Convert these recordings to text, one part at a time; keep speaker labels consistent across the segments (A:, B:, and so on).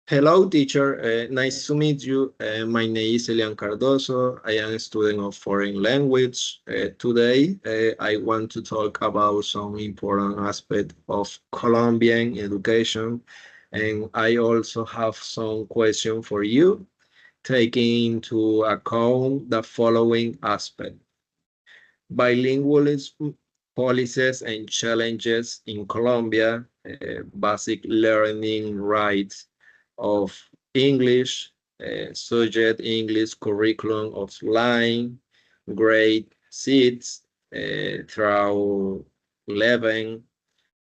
A: Hello, teacher. Nice to meet you. My name is Elian Cardoso. I am a student of foreign language. Today, I want to talk about some important aspect of Colombian education, and I also have some question for you, taking into account the following aspect: bilingualism policies and challenges in Colombia, basic learning rights of English, subject English curriculum offline, grade 6 through 11,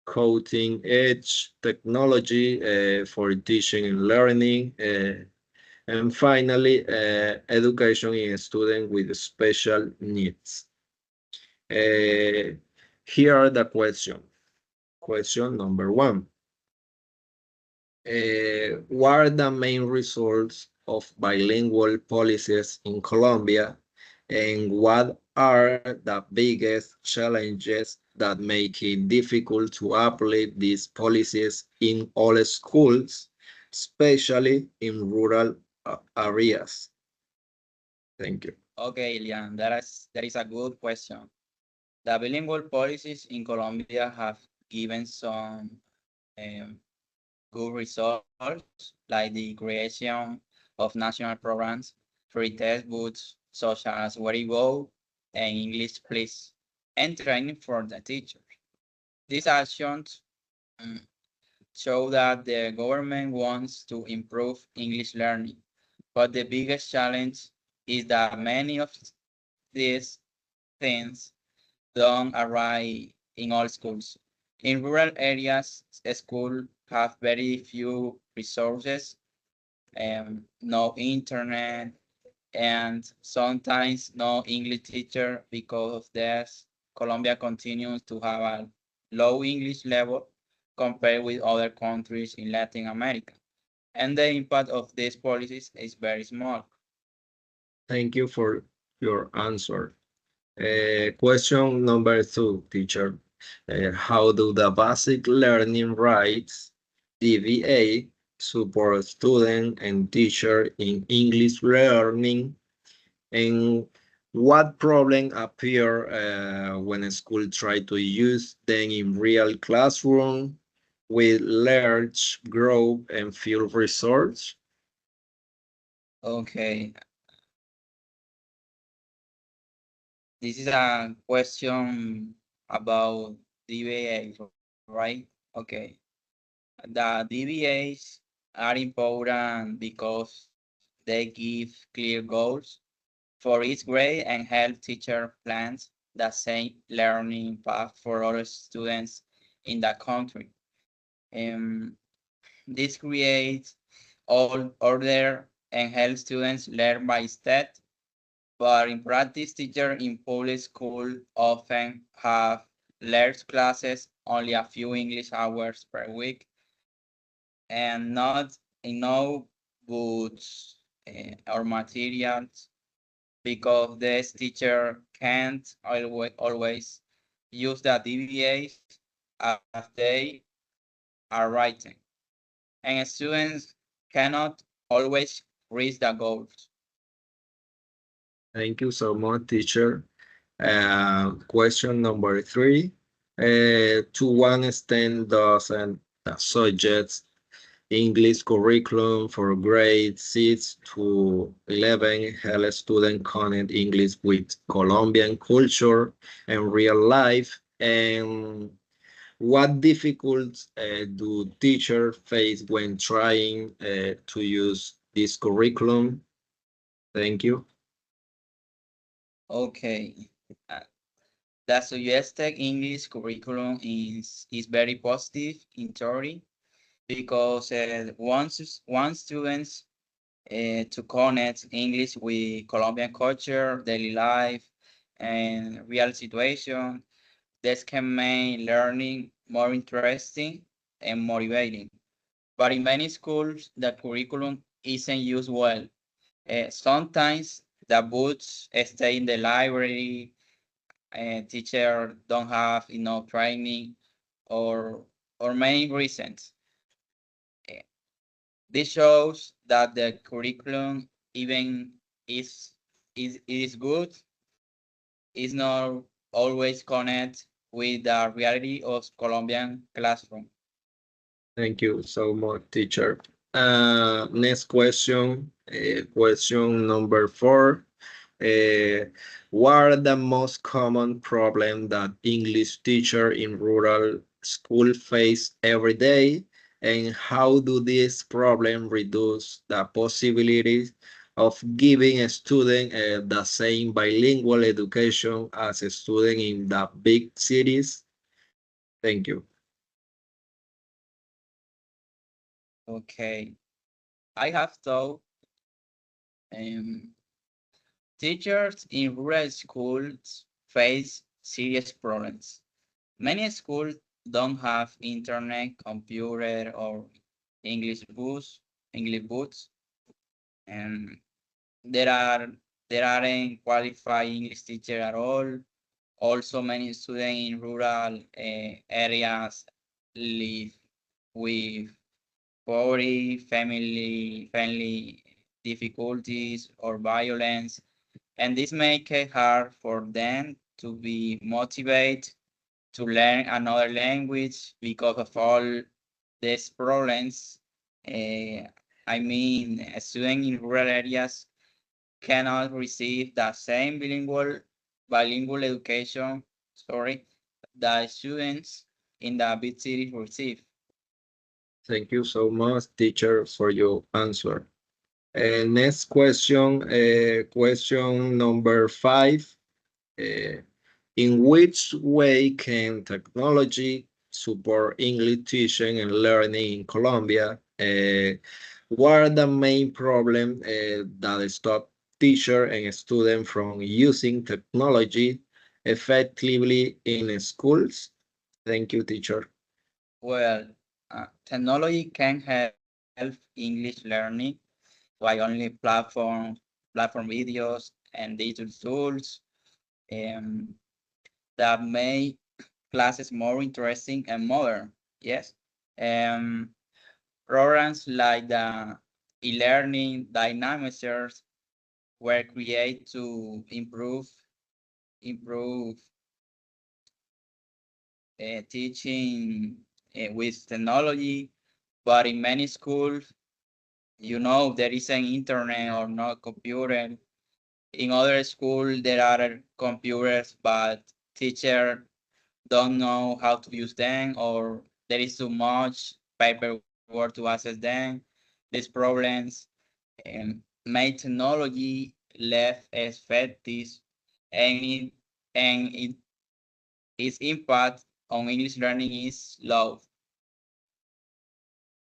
A: coding edge technology for teaching and learning, and finally, education in students with special needs. Uh, Here are the question. Question number one. What are the main results of bilingual policies in Colombia, and what are the biggest challenges that make it difficult to apply these policies in all schools, especially in rural areas? Thank you.
B: Okay, Lian, that is a good question. The bilingual policies in Colombia have given some um, good results, like the creation of national programs, free textbooks such as Where You Go and English Please, and training for the teachers. These actions mm, show that the government wants to improve English learning, but the biggest challenge is that many of these things don't arrive in all schools. In rural areas, schools have very few resources, no internet, and sometimes no English teacher. Because of this, Colombia continues to have a low English level compared with other countries in Latin America. And the impact of these policies is very small.
A: Thank you for your answer. Question number two, teacher. How do the basic learning rights, DVA, support student and teacher in English learning, and what problem appear when a school try to use them in real classroom with large group and field resource?
B: Okay, this is a question about DBA, right? Okay. The DBAs are important because they give clear goals for each grade and help teacher plans the same learning path for all students in the country. Um, this creates all order and helps students learn by step, but in practice, teachers in public school often have large classes, only a few English hours per week, and not enough books or materials because this teacher can't always use the DVAs as they are writing, and students cannot always reach the goals.
A: Thank you so much, teacher. Question number three. To one extent, doesn't the subjects English curriculum for grade 6 to 11 help students connect English with Colombian culture and real life? And what difficulties do teachers face when trying to use this curriculum? Thank you.
B: Okay. Uh, The suggested English curriculum is very positive in theory because once students to connect English with Colombian culture, daily life, and real situation, this can make learning more interesting and motivating. But in many schools, the curriculum isn't used well. Sometimes the books stay in the library and teacher don't have enough training or or many reasons. This shows that the curriculum, even is good, is not always connected with the reality of Colombian classroom.
A: Thank you so much, teacher. Next question, question number 4. Uh, what are the most common problems that English teacher in rural school face every day, and how do these problems reduce the possibilities of giving a student the same bilingual education as a student in the big cities? Thank you.
B: Okay, I have thought um, teachers in rural schools face serious problems. Many schools don't have internet, computer, or English books, English books, and there are there aren't qualified English teachers at all. Also, many students in rural areas live with poverty, family difficulties, or violence, and this makes it hard for them to be motivated to learn another language because of all these problems. Uh, I mean, a student in rural areas cannot receive the same bilingual education, sorry, that students in the big cities receive.
A: Thank you so much, teacher, for your answer. Next question, question number 5. Uh, in which way can technology support English teaching and learning in Colombia? What are the main problems that stop teacher and student from using technology effectively in schools? Thank you, teacher.
B: Well, technology can help English learning by only platform videos, and digital tools um, that make classes more interesting and modern. Yes. Um, Programs like the e-learning dynamisers were created to improve teaching with technology, but in many schools, there is an internet or not computer. In other schools, there are computers, but teacher don't know how to use them, or there is too much paperwork to access them. These problems made technology less effective, and its impact on English learning is low.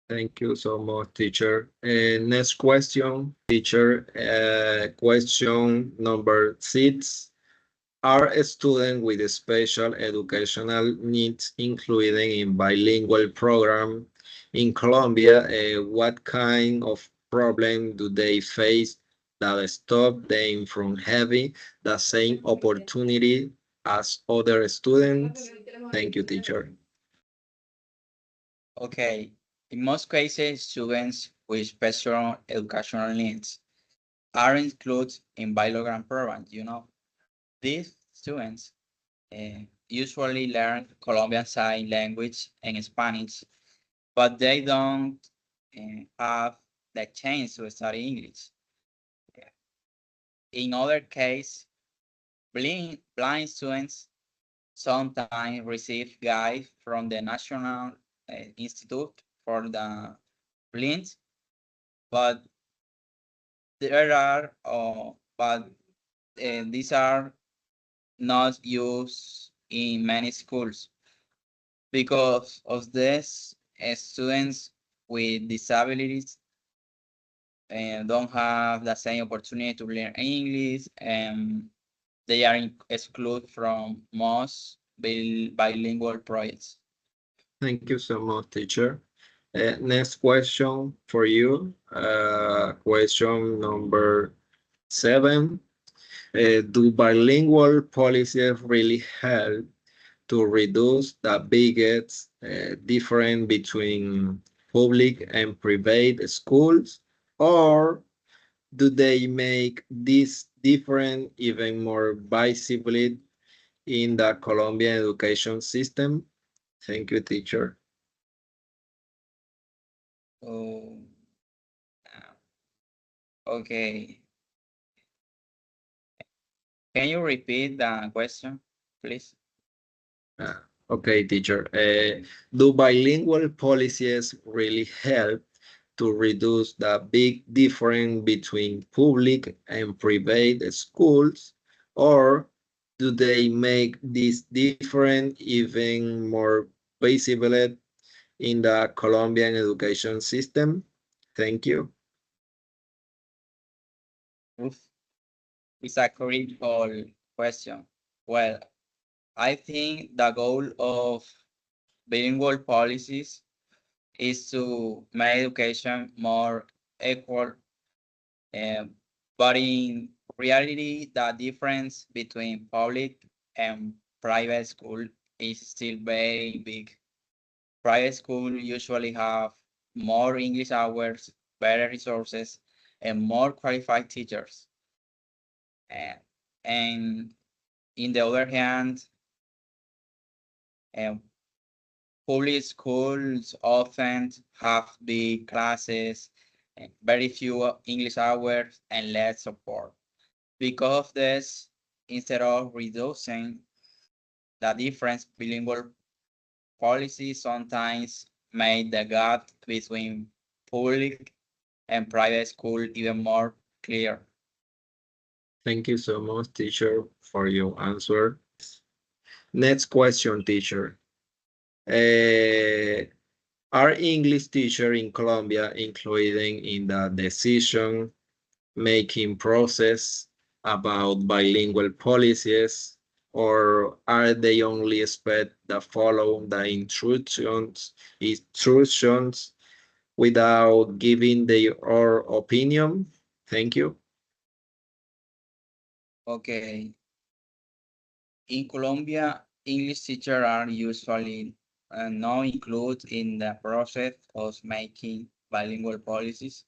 A: Thank you so much, teacher. Next question, teacher. Question number 6. Are students with special educational needs included in bilingual program in Colombia? What kind of problem do they face that stop them from having the same opportunity as other students? Thank you, teacher.
B: Okay, in most cases, students with special educational needs are included in bilingual programs. These students usually learn Colombian Sign Language and Spanish, but they don't have the chance to study English. In other case, blind students sometimes receive guide from the National Institute for the Blind, but there are, but these are not used in many schools because of this. Students with disabilities don't have the same opportunity to learn English, and they are excluded from most bilingual projects.
A: Thank you so much, teacher. Next question for you. Question number 7. Do bilingual policies really help to reduce the biggest difference between public and private schools, or do they make this different even more visible in the Colombian education system? Thank you, teacher.
B: Oh, okay. Can you repeat the question, please?
A: Uh, okay, teacher. Do bilingual policies really help to reduce the big difference between public and private schools, or do they make this difference even more visible in the Colombian education system? Thank you.
B: Oof, it's a critical question. Well, I think the goal of bilingual policies is to make education more equal, um, but in reality, the difference between public and private school is still very big. Private school usually have more English hours, better resources, and more qualified teachers. And, and in the other hand, um, public schools often have big classes, very few English hours, and less support. Because of this, instead of reducing the difference, bilingual policy sometimes made the gap between public and private school even more clear.
A: Thank you so much, teacher, for your answer. Next question, teacher. Uh, are English teacher in Colombia included in the decision making process about bilingual policies, or are they only expect to follow the instructions without giving their own opinion? Thank you.
B: Okay, in Colombia, English teachers are usually not included in the process of making bilingual policies.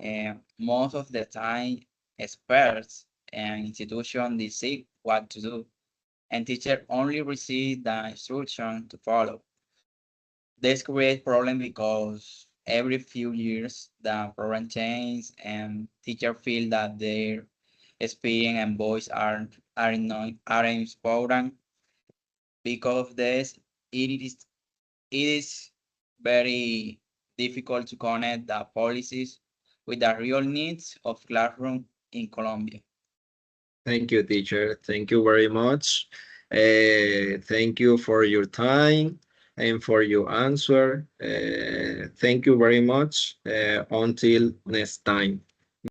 B: And most of the time, experts and institutions decide what to do, and teachers only receive the instruction to follow. This creates problem because every few years the program changes and teachers feel that their experience and voice aren't important. Because of this, it is very difficult to connect the policies with the real needs of classroom in Colombia.
A: Thank you, teacher. Thank you very much. Thank you for your time and for your answer. Thank you very much. Until next time.